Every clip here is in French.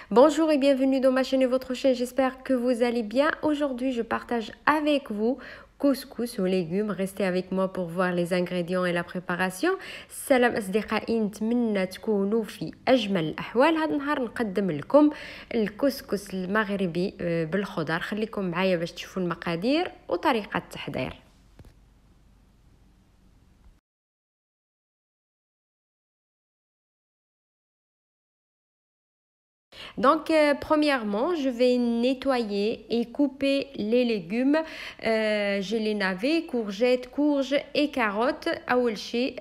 Bonjour et bienvenue dans ma chaîne et votre chaîne, j'espère que vous allez bien. Aujourd'hui, je partage avec vous couscous aux légumes. Restez avec moi pour voir les ingrédients et la préparation. السلام أصدقائي، نتمنى تكونوا في أجمل الأحوال. هذا النهار نقدم لكم الكسكس المغربي بالخضر. خليكم معايا باش تشوفوا المقادير وطريقة التحضير. Donc, premièrement, je vais nettoyer et couper les légumes. J'ai les navets, courgettes, courges et carottes. أول شيء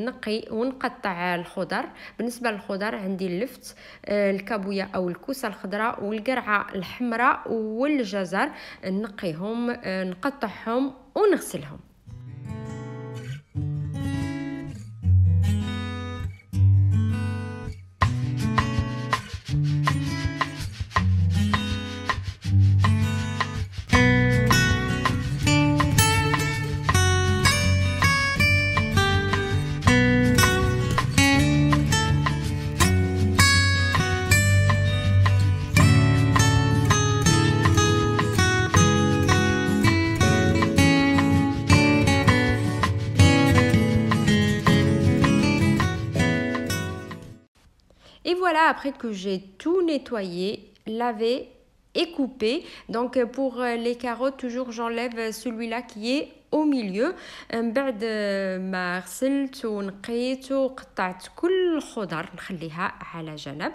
نقي ونقطع الخضر. بالنسبة للخضر عندي اللفت، الكابوية أو الكوسة الخضراء والقرعة الحمراء والجزر. نقيهم، نقطعهم ونغسلهم. Et voilà, après que j'ai tout nettoyé, lavé et coupé. Donc pour les carottes, toujours j'enlève celui-là qui est au milieu. بعد ما غسلت ونقيت وقطعت كل الخضر نخليها على جنب.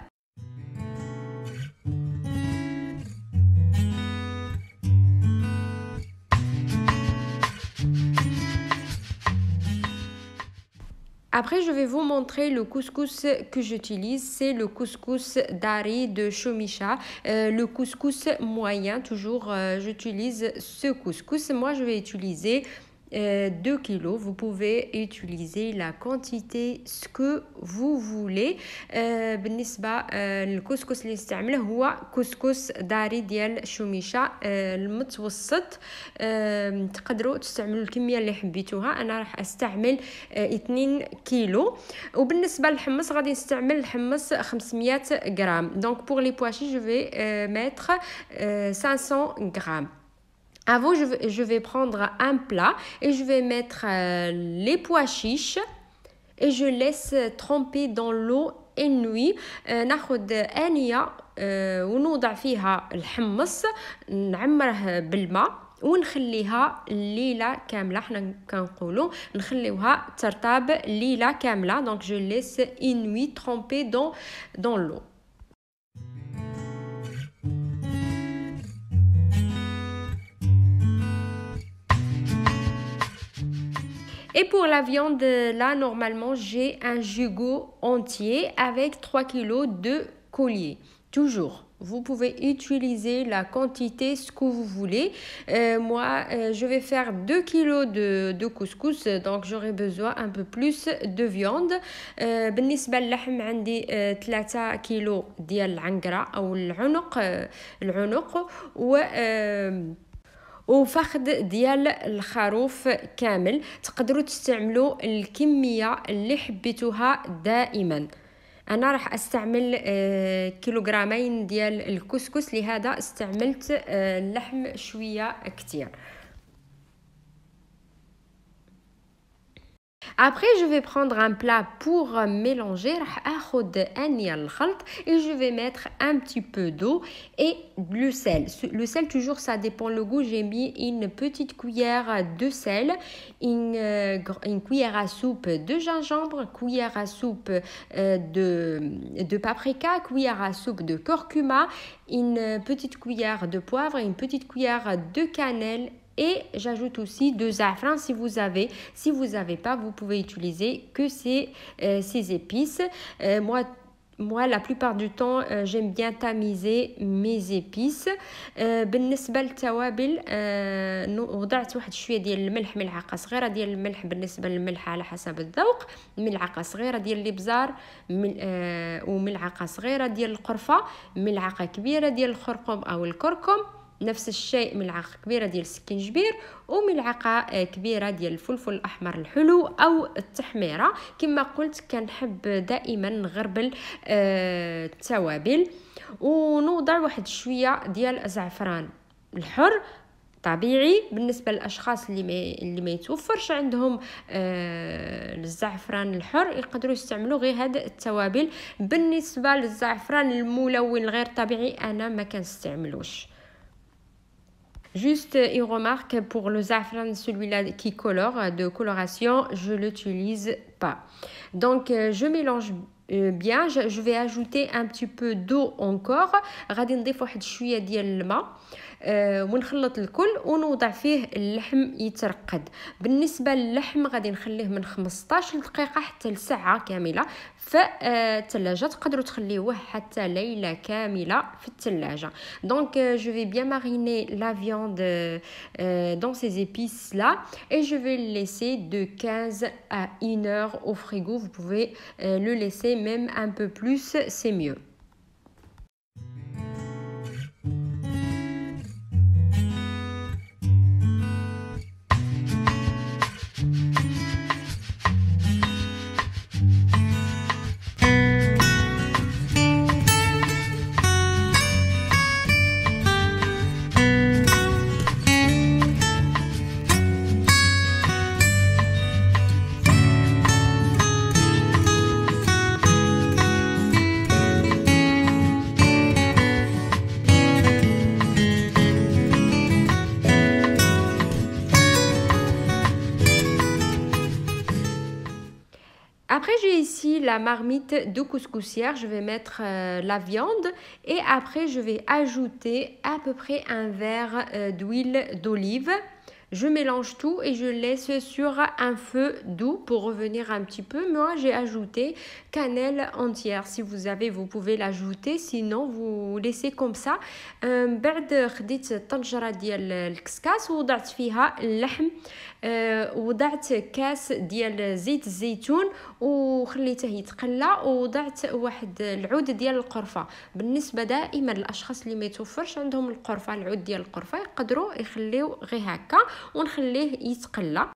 Après, je vais vous montrer le couscous que j'utilise. C'est le couscous Dari de Chomicha. Le couscous moyen, toujours, j'utilise ce couscous. Moi, je vais utiliser 2 kilos. Vous pouvez utiliser la quantité ce que vous voulez. بالنسبة الكسكس اللي نستعمله هو كسكس داري ديال شوميشة المتوسط. تقدروا تستعملوا الكمية اللي حبيتوها. أنا راح أستعمل 2 كيلو. وبالنسبة للحمص غادي نستعمل الحمص 500 غرام. Donc pour les pois chiches, je vais mettre 500 grammes. Avant, je vais prendre un plat et je vais mettre les pois chiches et je laisse tremper dans l'eau une nuit. ناخد آنية ونوضع فيها الحمص، نعمره بالماء ونخليها ليلة كاملة. حنا كنقولوا نخليوها ترطاب ليلة كاملة. Donc je laisse une nuit trempée dans l'eau. Et pour la viande, là, normalement, j'ai un gigot entier avec 3 kilos de collier. Toujours, vous pouvez utiliser la quantité, ce que vous voulez. Moi, je vais faire 2 kilos de couscous, donc j'aurai besoin un peu plus de viande. بالنسبة للحم عندي 3 كيلو ديال العنقرة أو العنق وفخذ ديال الخروف كامل. تقدروا تستعملوا الكمية اللي حبيتوها دائما. أنا راح أستعمل كيلوغرامين ديال الكسكس، لهذا استعملت اللحم شوية كتير. Après, je vais prendre un plat pour mélanger. راح أخذ آنية الخلط et je vais mettre un petit peu d'eau et le sel. Le sel, toujours, ça dépend le goût. J'ai mis une petite cuillère de sel, une cuillère à soupe de gingembre, cuillère à soupe de paprika, cuillère à soupe de curcuma, une petite cuillère de poivre et une petite cuillère de cannelle. Et j'ajoute aussi de zafran si vous avez. Si vous n'avez pas, vous pouvez utiliser que ces épices. Moi, la plupart du temps, j'aime bien tamiser mes épices. بالنسبة للتوابل وضعت واحد شوية ديال الملح، ملعقة صغيرة ديال الملح. بالنسبة للملح على حسب الذوق، ملعقة صغيرة ديال الابزار وملعقة صغيرة ديال القرفة، ملعقة كبيرة ديال الخرقوم أو الكركم، نفس الشيء ملعقة كبيرة ديال السكينجبير وملعقة كبيرة ديال الفلفل الأحمر الحلو أو التحميرة. كما قلت كنحب دائما نغربل التوابل. ونوضع واحد شويه ديال الزعفران الحر طبيعي. بالنسبه للاشخاص اللي ما يتوفرش عندهم الزعفران الحر يقدروا يستعملوا غير هاد التوابل. بالنسبه للزعفران الملون الغير طبيعي انا ما كنستعملوش. Juste une remarque pour le safran, celui-là qui colore, de coloration, je l'utilise pas. Donc, je mélange bien. Je vais ajouter un petit peu d'eau encore. غادي نضيف واحد شوية ديال الماء ونخلط الكل ونوضع فيه اللحم يترقد. بالنسبة للحم غادي نخليه من 15 دقيقة حتى لساعة كاملة في الثلاجة. تقدروا تخليوه حتى ليلة كاملة في الثلاجة. Donc je vais bien mariner la viande dans ces épices là et je vais le laisser de 15 à 1 heure au frigo. Vous pouvez le laisser même un peu plus, c'est mieux. Après, j'ai ici la marmite de couscoussière. Je vais mettre la viande et après, je vais ajouter à peu près un verre d'huile d'olive. Je mélange tout et je laisse sur un feu doux pour revenir un petit peu. Moi, j'ai ajouté cannelle entière. Si vous avez, vous pouvez l'ajouter. Sinon, vous laissez comme ça. بعد خديت طنجرة ديال الكسكاس ووضعت فيها اللحم. وضعت كاس ديال زيت الزيتون وخليته يتقلى ووضعت واحد العود ديال القرفة. بالنسبة دائما للأشخاص اللي ما يتوفرش عندهم القرفة العود ديال القرفة يقدروا يخليو غير هكا ونخليه يتقلى.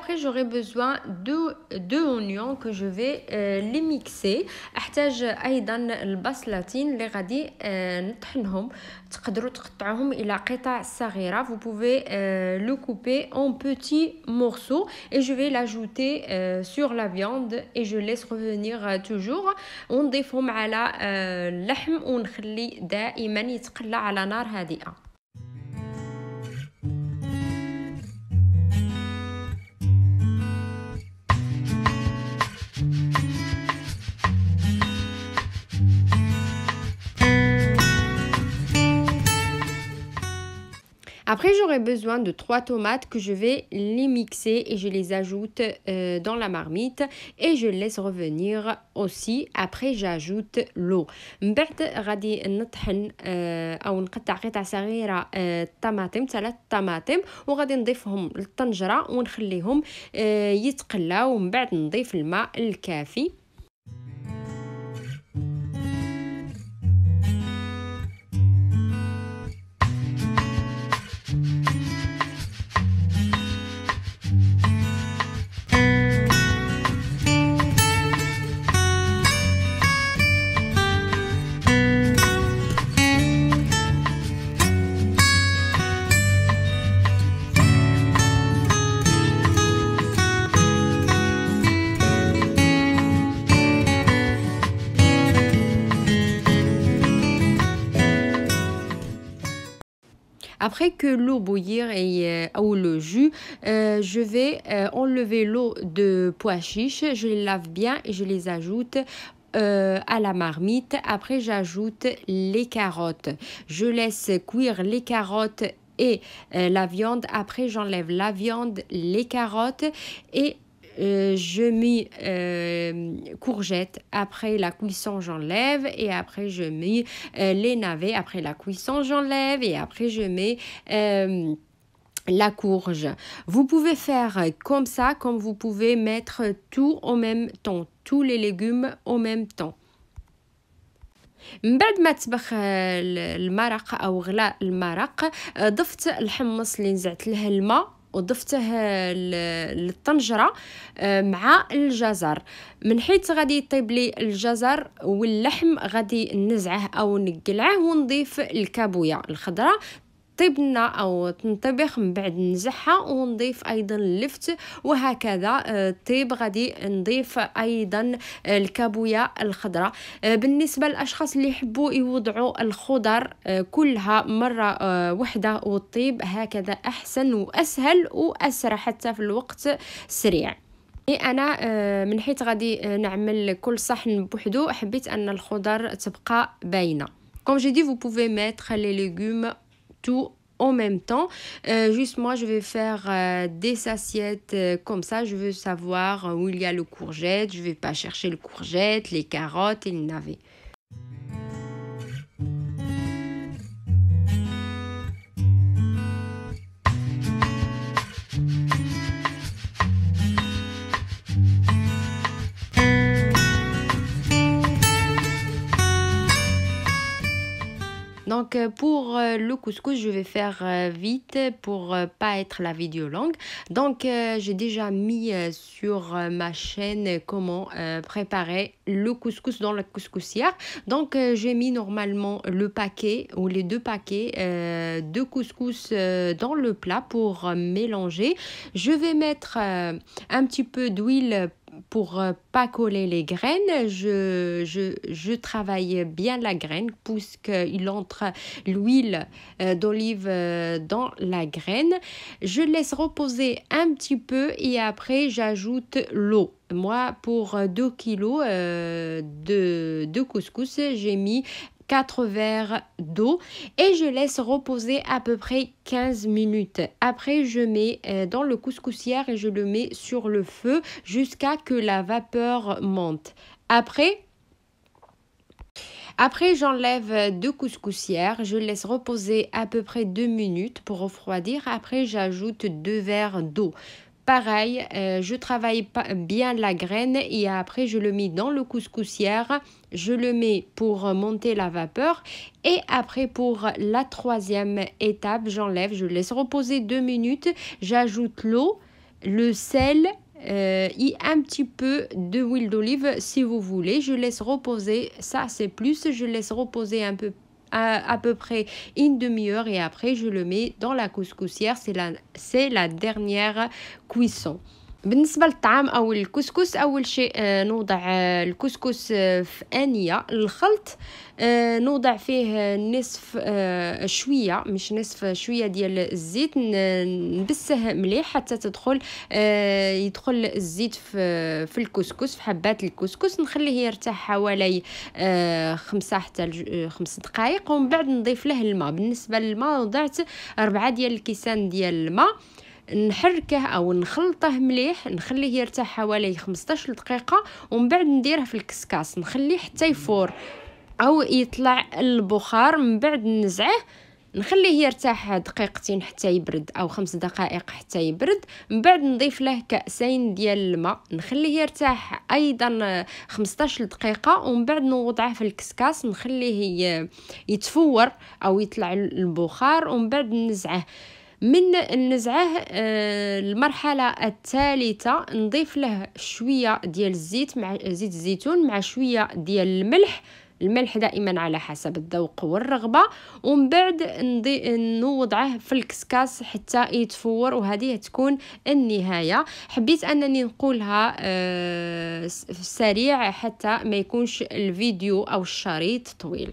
Après, j'aurai besoin de deux oignons que je vais les mixer. احتاج ايضا البصلتين اللي غادي نطحنهم. تقدروا تقطعوهم الى قطع صغيره. Vous pouvez le couper en petits morceaux et je vais l'ajouter sur la viande et je laisse revenir toujours. ونضيفهم على اللحم ونخلي دائما يتقلى على نار هادئه. Après, j'aurai besoin de 3 tomates que je vais les mixer et je les ajoute dans la marmite et je laisse revenir aussi. Après, j'ajoute l'eau. من بعد غادي نطحن أو نقطع قطع صغيرة طماطم 3 طماطم وغادي نضيفهم للطنجرة ونخليهم يتقلاو ومن بعد نضيف الماء الكافي. Après que l'eau bouillir ou le jus, je vais enlever l'eau de pois chiches, je les lave bien et je les ajoute à la marmite. Après, j'ajoute les carottes. Je laisse cuire les carottes et la viande. Après, j'enlève la viande, les carottes et je mets courgettes. Après la cuisson, j'enlève et après je mets les navets. Après la cuisson, j'enlève et après je mets la courge. Vous pouvez faire comme ça, comme vous pouvez mettre tout en même temps, tous les légumes en même temps. من بعد ما تبخ المرق او غلاء المرق ضفت الحمص اللي نزعت له الماء وضفته للطنجرة مع الجزر. من حيث غادي يطيب لي الجزر واللحم غادي نزعه او نقلعه ونضيف الكابويا الخضراء طيبنا او تنطبخ. من بعد نزحها ونضيف ايضا اللفت وهكذا طيب. غادي نضيف ايضا الكابويا الخضراء. بالنسبه للاشخاص اللي يحبوا يوضعوا الخضر كلها مره واحده وطيب هكذا احسن واسهل واسرع حتى في الوقت سريع. انا من حيث غادي نعمل كل صحن بوحدو حبيت ان الخضر تبقى باينه. Comme j'ai dit, vous pouvez mettre les légumes tout en même temps. Juste moi, je vais faire des assiettes comme ça. Je veux savoir où il y a le courgette. Je vais pas chercher le courgette, les carottes et les navets. Donc pour le couscous, je vais faire vite pour pas être la vidéo longue. Donc j'ai déjà mis sur ma chaîne comment préparer le couscous dans la couscoussière. Donc j'ai mis normalement le paquet ou les 2 paquets de couscous dans le plat pour mélanger. Je vais mettre un petit peu d'huile pour pas coller les graines. Je travaille bien la graine puisqu'il entre l'huile d'olive dans la graine. Je laisse reposer un petit peu et après j'ajoute l'eau. Moi pour 2 kilos de couscous, j'ai mis 4 verres d'eau et je laisse reposer à peu près 15 minutes. Après, je mets dans le couscoussière et je le mets sur le feu jusqu'à que la vapeur monte. Après, j'enlève 2 couscoussières, je laisse reposer à peu près 2 minutes pour refroidir. Après, j'ajoute 2 verres d'eau. Pareil, je travaille bien la graine et après je le mets dans le couscoussière, je le mets pour monter la vapeur et après pour la 3e étape, j'enlève, je laisse reposer 2 minutes, j'ajoute l'eau, le sel et un petit peu d'huile d'olive si vous voulez. Je laisse reposer, ça c'est plus, je laisse reposer un peu à peu près une demi-heure et après je le mets dans la couscoussière. C'est la dernière cuisson. بالنسبة للطعام أو الكسكس، أول شيء نوضع الكسكس في آنية الخلط، نوضع فيه نصف شوية مش نصف شوية ديال الزيت، نبسه مليح حتى يدخل الزيت في الكسكس، في حبات الكسكس. نخليه يرتاح حوالي 5 حتى 5 دقائق ومن بعد نضيف له الماء. بالنسبة للماء وضعت 4 ديال الكيسان ديال الماء، نحركه او نخلطه مليح، نخليه يرتاح حوالي 15 دقيقه ومن بعد نديره في الكسكاس، نخليه حتى يفور او يطلع البخار. من بعد نزعه نخليه يرتاح دقيقتين حتى يبرد او 5 دقائق حتى يبرد. من بعد نضيف له كأسين ديال الماء، نخليه يرتاح ايضا 15 دقيقه ومن بعد نوضعه في الكسكاس، نخليه يتفور او يطلع البخار ومن بعد نزعه. من نزعه المرحلة الثالثة نضيف له شوية ديال الزيت مع زيت الزيتون مع شوية ديال الملح دائما على حسب الذوق والرغبة، ومن بعد نوضعه في الكسكاس حتى يتفور. وهذه تكون النهاية. حبيت أنني نقولها سريع حتى ما يكونش الفيديو أو الشريط طويل.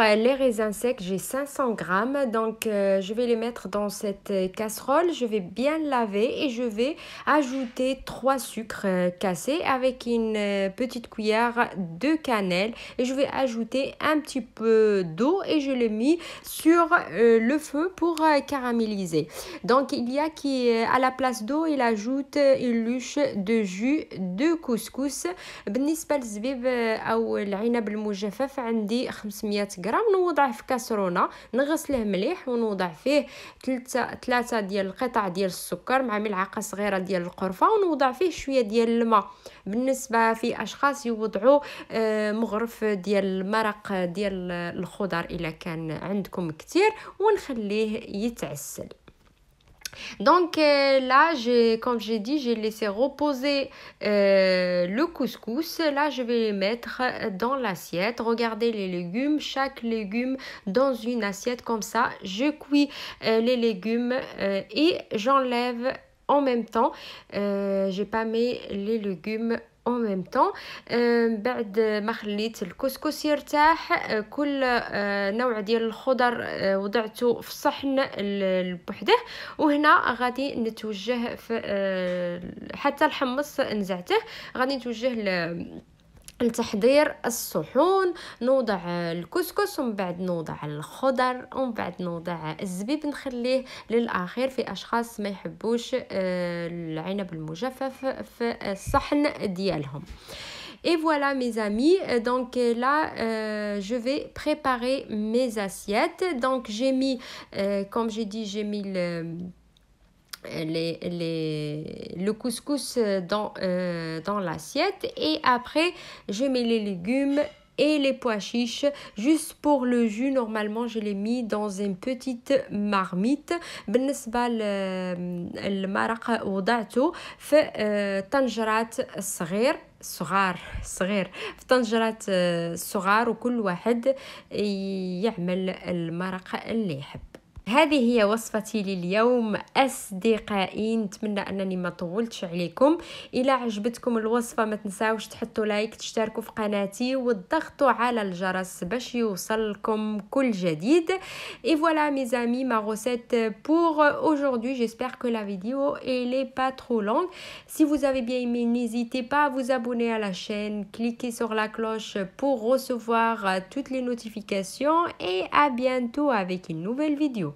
les raisins secs, j'ai 500 grammes. Donc, je vais les mettre dans cette casserole. Je vais bien laver et je vais ajouter 3 sucres cassés avec une petite cuillère de cannelle. Et je vais ajouter un petit peu d'eau et je le mets sur le feu pour caraméliser. Donc, il y a qui, à la place d'eau, il ajoute une luche de jus de couscous. بالنسبة للزبيب أو العنب المجفف عندي 500 غرام. نوضع في كاسرونة نغسله مليح ونوضع فيه 3 ديال القطع ديال السكر مع ملعقة صغيرة ديال القرفة ونوضع فيه شوية ديال الماء. بالنسبة في أشخاص يوضعوا مغرف ديال المرق ديال الخضر إلا كان عندكم كتير ونخليه يتعسل. Donc là, comme j'ai dit, j'ai laissé reposer le couscous. Là, je vais les mettre dans l'assiette. Regardez les légumes, chaque légume dans une assiette comme ça. Je cuis les légumes et j'enlève en même temps. J'ai pas mis les légumes en même temps. بعد ما خليت الكسكس يرتاح كل نوع ديال الخضر وضعته في صحن بوحده. وهنا غادي نتوجه في حتى الحمص نزعته. غادي نتوجه لتحضير الصحون. نوضع الكسكس ومن بعد نوضع الخضر ومن بعد نوضع الزبيب. نخليه للآخر في أشخاص ما يحبوش العنب المجفف في الصحن ديالهم. Et voilà mes amis, donc là je vais préparer mes assiettes. Donc j'ai mis, comme j'ai dit, j'ai mis le couscous dans l'assiette et après je mets les légumes et les pois chiches. Juste pour le jus, normalement je l'ai mis dans une petite marmite. بالنسبة للمرق وضعته في طنجرات صغار في طنجرات صغار وكل واحد يعمل المرق اللي يحب. هذه هي وصفتي لليوم أصدقائي. نتمنى أنني ما طولتش عليكم. إلى عجبتكم الوصفة ما تنساوش تحطوا لايك، تشتركوا في قناتي وتضغطوا على الجرس باش يوصلكم كل جديد. Et voilà mes amis, ma recette pour aujourd'hui. J'espère que la vidéo elle est pas trop longue. Si vous avez bien aimé, n'hésitez pas à vous abonner à la chaîne, cliquez sur la cloche pour recevoir toutes les notifications et à bientôt avec une nouvelle vidéo.